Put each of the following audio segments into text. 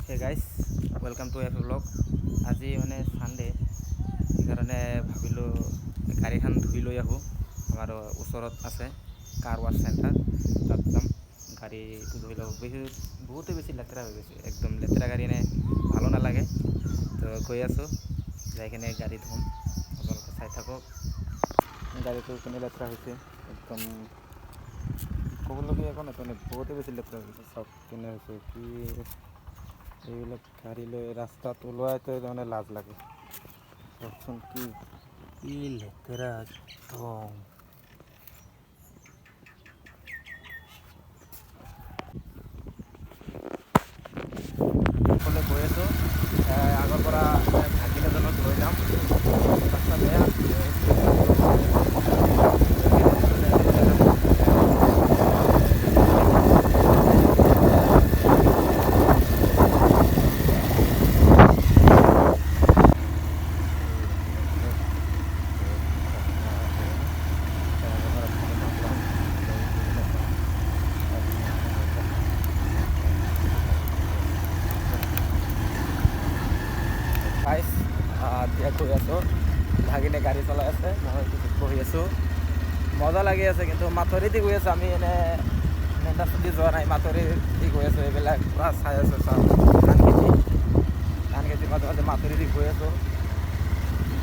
Hey guys welcome to F blog. আজি মানে Sunday, সেইকাৰণে ভাবিলোঁ গাড়ীখন ধুই লৈ আহোঁ। আমাৰ ওচৰত আছে কাৰ ৱাছ চেণ্টাৰ, তাত যাম গাড়ীটো ধুই ল'ব। বহুতে বেছি লেতেৰা হৈ গৈছে, একদম লেতেৰা গাড়ী এনে ভালো নালাগে। তো গৈ আছোঁ, যাই কিনে গাড়ী ধুম। আপোনালোকে চাই থাকক গাড়ীটো কেনে লেতেৰা হৈছে। একদম ক'বলগীয়া একো নাই, বহুতে বেছি লেতেৰা হৈ গৈছে। চাওক কেনে হৈছে, কি এইবিলাক গাড়ী লৈ ৰাস্তাত ওলোৱাইতো তাৰমানে লাজ লাগে। চাওকচোন কি লেতেৰা একদম। সকলোৱে গৈ আছোঁ, আগৰ পৰা ভাগিন এজনক লৈ যাম। ৰাস্তা বেয়া, গাইজ এতিয়া গৈ আছোঁ। ভাগিনে গাড়ী চলাই আছে, মই বহি আছোঁ, মজা লাগি আছে। কিন্তু মাথৰি দি গৈ আছোঁ, আমি এনে মেইন দি যোৱা নাই, মাথৰি দি গৈ আছোঁ। এইবিলাক পূৰা চাই আছোঁ, চাওঁ ধান খেতি মাজে মাজে মাথৰি দি গৈ আছোঁ।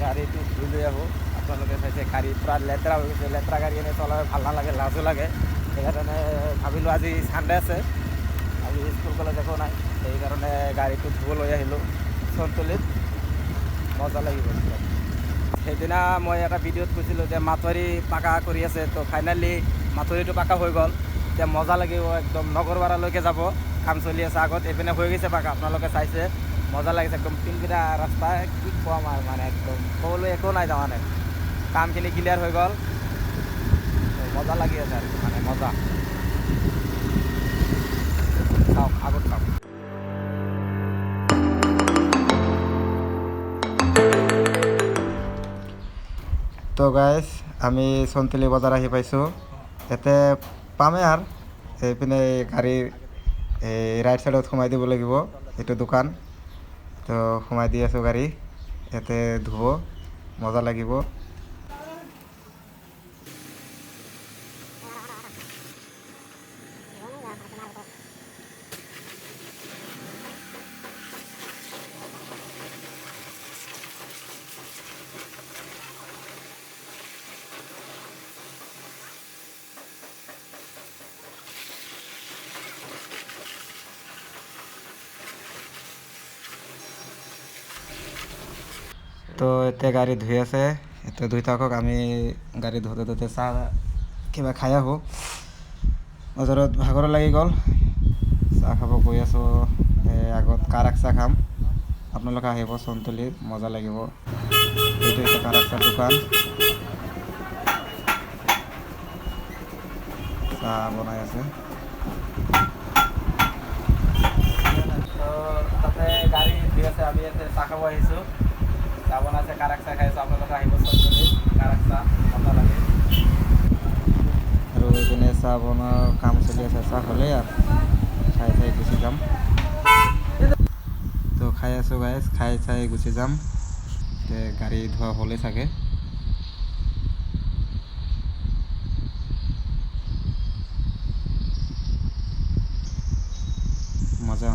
গাড়ীটো ধুই লৈ আহোঁ। আপোনালোকে চাইছে গাড়ী পূৰা লেতেৰা হৈ গৈছে। লেতেৰা গাড়ী এনে চলাই ভাল নালাগে, লাজো লাগে। সেইকাৰণে ভাবিলোঁ আজি ছানডে আছে, আজি স্কুল কলেজ একো নাই, সেইকাৰণে গাড়ীটো ধুব লৈ আহিলোঁ চনতলিত। মজা লাগিব। সেইদিনা মই এটা ভিডিঅ'ত কৈছিলোঁ যে মাথৰি পাকা কৰি আছে, তো ফাইনেলি মাথৰিটো পাকা হৈ গ'ল। এতিয়া মজা লাগিব, একদম নগৰপাৰালৈকে যাব, কাম চলি আছে আগত। এইপিনে হৈ গৈছে পাকা, আপোনালোকে চাইছে, মজা লাগিছে। একদম পিনপিনা ৰাস্তা, কি ক'ম আৰু, মানে একদম ক'বলৈ একো নাই। তাৰমানে কামখিনি ক্লিয়াৰ হৈ গ'ল, মজা লাগি আছে আৰু, মানে মজা। চাওক আগত চাওক। তো গাইজ আমি চনতলি বজাৰ আহি পাইছোঁ। ইয়াতে পামেই আৰু এইপিনে গাড়ীৰ এই ৰাইট চাইডত সোমাই দিব লাগিব, এইটো দোকান। তো সোমাই দি আছোঁ গাড়ী, ইয়াতে ধুব, মজা লাগিব। তো এতিয়া গাড়ী ধুই আছে, এতিয়া ধুই থাকক, আমি গাড়ী ধুতে ধুতে চাহ কিবা খাই আহোঁ। বজাৰত ভাগৰ লাগি গ'ল, চাহ খাব গৈ আছোঁ। আগত কাৰাক চাহ খাম, আপোনালোকে আহিব চনতলিত, মজা লাগিব। এইটো হৈছে কাৰাক চাহ দোকান, চাহ বনাই আছে। তো তাতে গাড়ী ধুই আছে, আমি ইয়াতে চাহ খাব আহিছোঁ। চাহ বনাইছে, কাৰাক চাহ খাইছোঁ। আপোনালোকে আহিব চনতলিত, কাৰাক চাহ মজা লাগে। আৰু এইপিনে চাহ বনোৱাৰ কাম চলি আছে, চাহ হ'লেই আৰু খাই চাই গুচি যাম। তো খাই আছোঁ গাইজ, খাই চাই গুচি যাম। গাড়ী ধোৱা হ'লেই চাগে। মজা।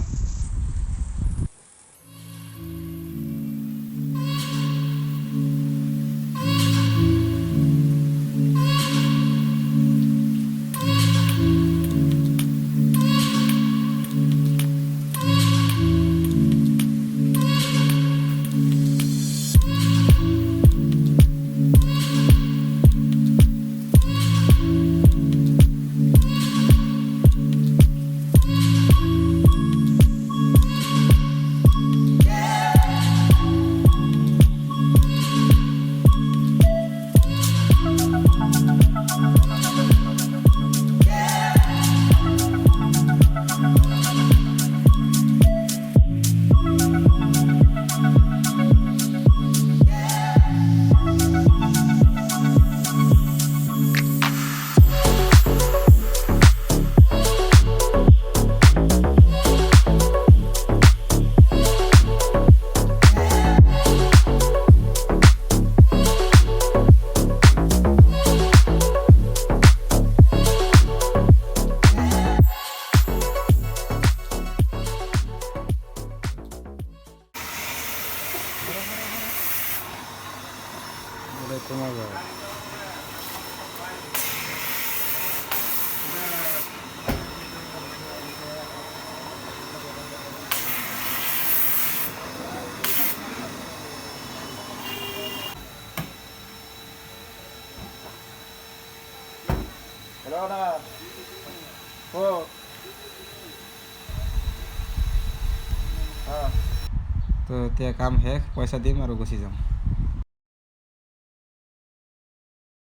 তো এতিয়া কাম শেষ, পইচা দিম আৰু গুচি যাম।